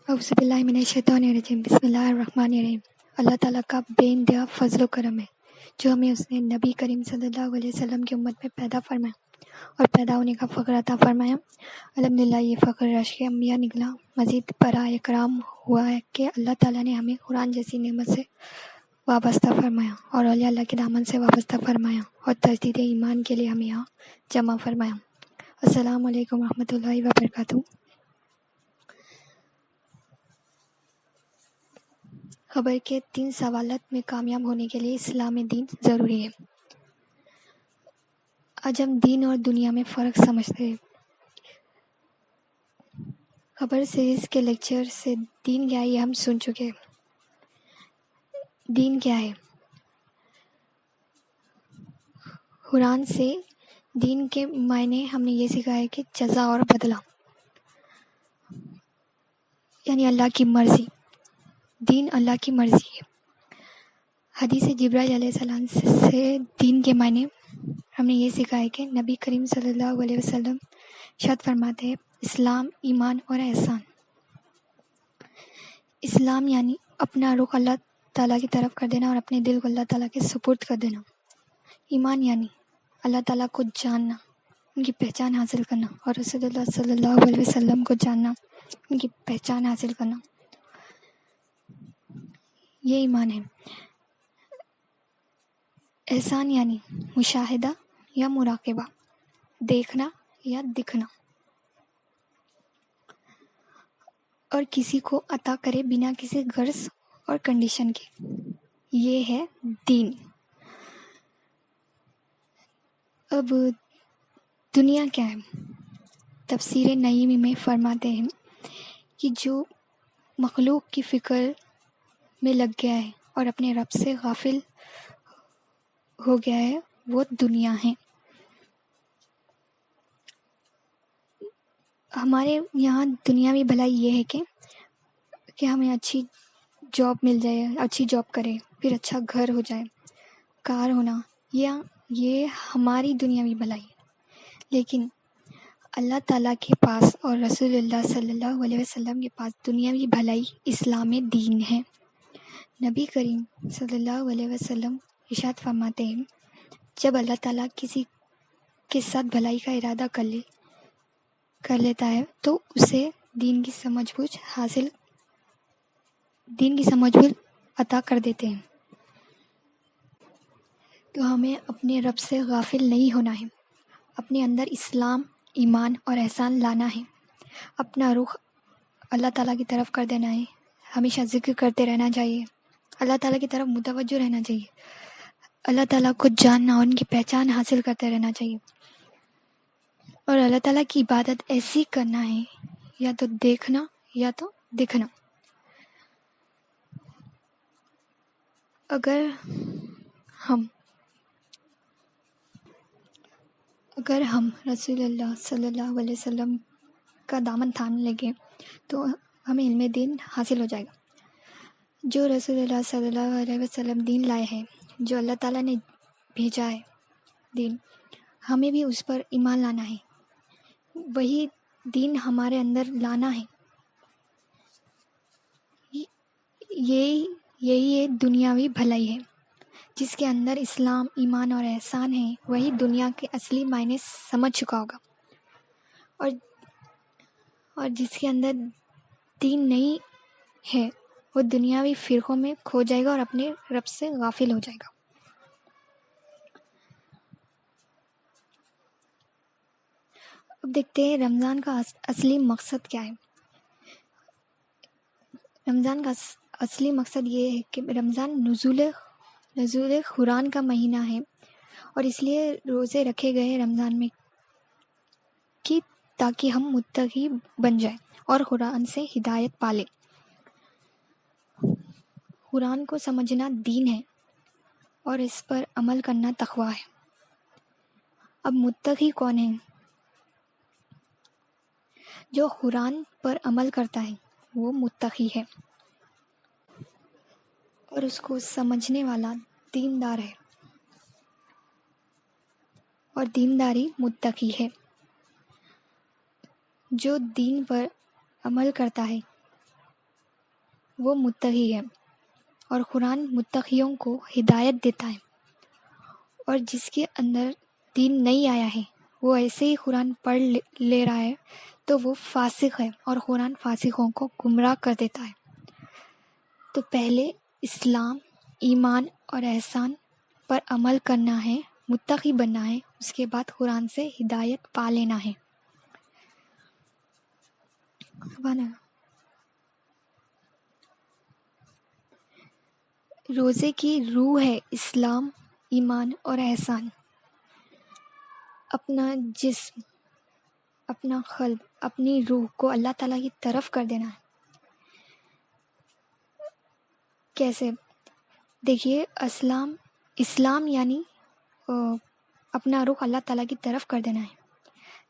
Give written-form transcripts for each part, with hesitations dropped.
اعوذ باللہ من الشیطان الرجیم، بسم اللہ الرحمن الرحیم۔ اللہ تعالیٰ کا بے انتہا فضل و کرم ہے جو ہمیں اس نے نبی کریم صلی اللہ علیہ وسلم کی امت میں پیدا فرمایا اور پیدا ہونے کا فخر عطا فرمایا۔ الحمدللہ یہ فخر رشک انبیاء نکلا۔ مزید برائے کرام ہوا ہے کہ اللہ تعالیٰ نے ہمیں قرآن جیسی نعمت سے وابستہ فرمایا اور اولیاء اللہ کے دامن سے وابستہ فرمایا اور تجدید ایمان کے لیے ہمیں یہاں جمع فرمایا۔ السلام علیکم ورحمۃ اللہ وبرکاتہ۔ خبر کے 3 سوالات میں کامیاب ہونے کے لیے اسلام دین ضروری ہے۔ آج ہم دین اور دنیا میں فرق سمجھتے ہیں۔ خبر سیریز کے لیکچر سے دین کیا ہے یہ ہم سن چکے ہیں۔ دین کیا ہے؟ قرآن سے دین کے معنی ہم نے یہ سیکھا ہے کہ جزا اور بدلہ، یعنی اللہ کی مرضی۔ دین اللہ کی مرضی ہے۔ حدیث جبرائیل علیہ السلام سے دین کے معنی ہم نے یہ سیکھا ہے کہ نبی کریم صلی اللہ علیہ وسلم ارشاد فرماتے ہیں، اسلام، ایمان اور احسان۔ اسلام یعنی اپنا رخ اللہ تعالیٰ کی طرف کر دینا اور اپنے دل کو اللہ تعالیٰ کے سپرد کر دینا۔ ایمان یعنی اللہ تعالیٰ کو جاننا، ان کی پہچان حاصل کرنا اور رسول اللہ صلی اللہ علیہ وسلم کو جاننا، ان کی پہچان حاصل کرنا، یہ ایمان ہے۔ احسان یعنی مشاہدہ یا مراقبہ، دیکھنا یا دکھنا، اور کسی کو عطا کرے بنا کسی غرض اور کنڈیشن کے، یہ ہے دین۔ اب دنیا کیا ہے؟ تفسیر نعیمی میں فرماتے ہیں کہ جو مخلوق کی فکر میں لگ گیا ہے اور اپنے رب سے غافل ہو گیا ہے وہ دنیا ہے۔ ہمارے یہاں دنیاوی بھلائی یہ ہے کہ ہمیں اچھی جاب مل جائے، اچھی جاب کرے، پھر اچھا گھر ہو جائے، کار ہونا، یہ ہماری دنیاوی بھلائی ہے۔ لیکن اللہ تعالیٰ کے پاس اور رسول اللہ صلی اللہ علیہ وسلم کے پاس دنیاوی بھلائی اسلام دین ہے۔ نبی کریم صلی اللہ علیہ وسلم ارشاد فرماتے ہیں، جب اللہ تعالیٰ کسی کے ساتھ بھلائی کا ارادہ کر لیتا ہے تو اسے دین کی سمجھ بوجھ عطا کر دیتے ہیں۔ تو ہمیں اپنے رب سے غافل نہیں ہونا ہے، اپنے اندر اسلام، ایمان اور احسان لانا ہے، اپنا رخ اللہ تعالیٰ کی طرف کر دینا ہے، ہمیشہ ذکر کرتے رہنا چاہیے، اللہ تعالیٰ کی طرف متوجہ رہنا چاہیے، اللہ تعالیٰ کو جاننا اور ان کی پہچان حاصل کرتے رہنا چاہیے، اور اللہ تعالیٰ کی عبادت ایسی کرنا ہے یا تو دیکھنا یا تو دکھنا۔ اگر ہم رسول اللہ صلی اللہ علیہ وسلم کا دامن تھام لیں گے تو ہمیں علم دین حاصل ہو جائے گا۔ جو رسول اللہ صلی اللہ علیہ وسلم دین لائے ہیں، جو اللہ تعالیٰ نے بھیجا ہے دین، ہمیں بھی اس پر ایمان لانا ہے، وہی دین ہمارے اندر لانا ہے۔ یہی دنیاوی بھلائی ہے۔ جس کے اندر اسلام، ایمان اور احسان ہے وہی دنیا کے اصلی معنی سمجھ چکا ہوگا، اور جس کے اندر دین نہیں ہے وہ دنیاوی فرقوں میں کھو جائے گا اور اپنے رب سے غافل ہو جائے گا۔ اب دیکھتے ہیں رمضان کا اصلی مقصد کیا ہے۔ رمضان کا اصلی مقصد یہ ہے کہ رمضان نزول قرآن کا مہینہ ہے، اور اس لیے روزے رکھے گئے ہیں رمضان میں کہ تاکہ ہم متقی بن جائیں اور قرآن سے ہدایت پالیں۔ قرآن کو سمجھنا دین ہے اور اس پر عمل کرنا تقویٰ ہے۔ اب متقی کون ہے؟ جو قرآن پر عمل کرتا ہے وہ متقی ہے، اور اس کو سمجھنے والا دیندار ہے، اور دینداری متقی ہے۔ جو دین پر عمل کرتا ہے وہ متقی ہے، اور قرآن متقیوں کو ہدایت دیتا ہے۔ اور جس کے اندر دین نہیں آیا ہے وہ ایسے ہی قرآن پڑھ لے رہا ہے تو وہ فاسق ہے، اور قرآن فاسقوں کو گمراہ کر دیتا ہے۔ تو پہلے اسلام، ایمان اور احسان پر عمل کرنا ہے، متقی بننا ہے، اس کے بعد قرآن سے ہدایت پا لینا ہے۔ روزے کی روح ہے اسلام، ایمان اور احسان۔ اپنا جسم، اپنا قلب، اپنی روح کو اللہ تعالیٰ کی طرف کر دینا ہے۔ کیسے؟ دیکھیے، اسلام یعنی اپنا رخ اللہ تعالیٰ کی طرف کر دینا ہے۔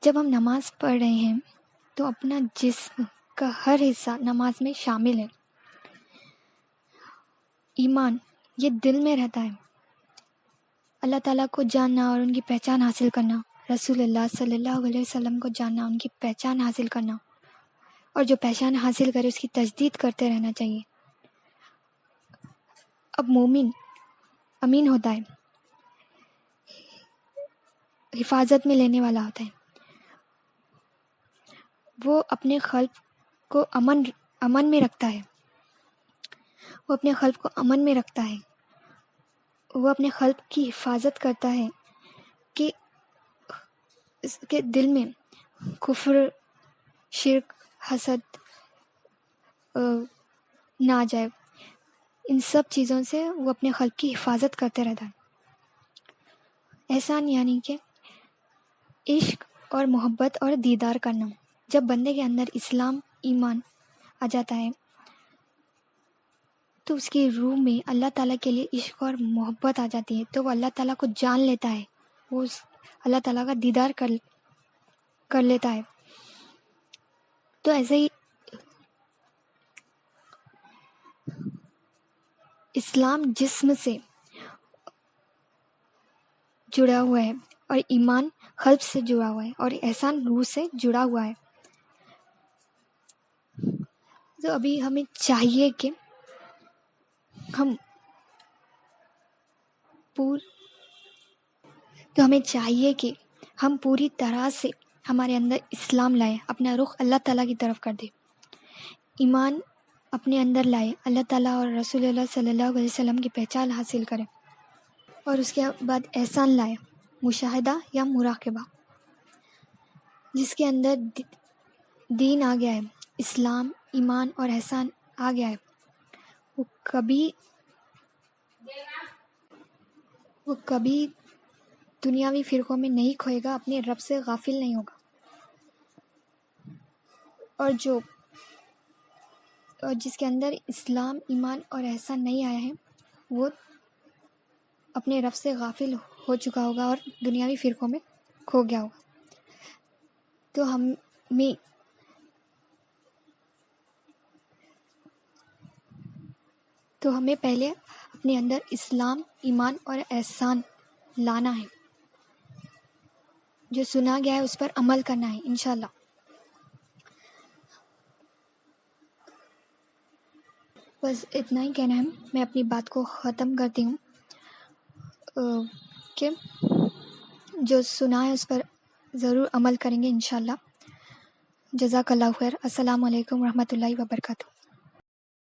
جب ہم نماز پڑھ رہے ہیں تو اپنا جسم کا ہر حصہ نماز میں شامل ہے۔ ایمان یہ دل میں رہتا ہے، اللہ تعالیٰ کو جاننا اور ان کی پہچان حاصل کرنا، رسول اللہ صلی اللہ علیہ وسلم کو جاننا، ان کی پہچان حاصل کرنا، اور جو پہچان حاصل کرے اس کی تجدید کرتے رہنا چاہیے۔ اب مومن امین ہوتا ہے، حفاظت میں لینے والا ہوتا ہے، وہ اپنے قلب کو امن میں رکھتا ہے، وہ اپنے قلب کو امن میں رکھتا ہے، وہ اپنے قلب کی حفاظت کرتا ہے کہ اس کے دل میں کفر، شرک، حسد نہ آ جائے۔ ان سب چیزوں سے وہ اپنے قلب کی حفاظت کرتے رہتا ہے۔ احسان یعنی کہ عشق اور محبت اور دیدار کرنا۔ جب بندے کے اندر اسلام، ایمان آ جاتا ہے تو اس کی روح میں اللہ تعالیٰ کے لیے عشق اور محبت آ جاتی ہے، تو وہ اللہ تعالیٰ کو جان لیتا ہے، وہ اللہ تعالیٰ کا دیدار کر لیتا ہے۔ تو ایسے ہی اسلام جسم سے جڑا ہوا ہے، اور ایمان قلب سے جڑا ہوا ہے، اور احسان روح سے جڑا ہوا ہے۔ تو ابھی ہمیں چاہیے کہ ہم پوری طرح سے ہمارے اندر اسلام لائیں، اپنا رخ اللہ تعالیٰ کی طرف کر دیں، ایمان اپنے اندر لائے، اللہ تعالیٰ اور رسول اللہ صلی اللہ علیہ وسلم کی پہچان حاصل کرے، اور اس کے بعد احسان لائے، مشاہدہ یا مراقبہ۔ جس کے اندر دین آ گیا ہے، اسلام، ایمان اور احسان آ گیا ہے، وہ کبھی دنیاوی فرقوں میں نہیں کھوئے گا، اپنے رب سے غافل نہیں ہوگا۔ اور جس کے اندر اسلام، ایمان اور احسان نہیں آیا ہے وہ اپنے رب سے غافل ہو چکا ہوگا اور دنیاوی فرقوں میں کھو گیا ہوگا۔ تو ہمیں پہلے اپنے اندر اسلام، ایمان اور احسان لانا ہے، جو سنا گیا ہے اس پر عمل کرنا ہے انشاءاللہ۔ بس اتنا ہی کہنا ہے، میں اپنی بات کو ختم کرتی ہوں کہ جو سنا ہے اس پر ضرور عمل کریں گے انشاءاللہ۔ جزاک اللہ خیر۔ السلام علیکم ورحمۃ اللہ وبرکاتہ۔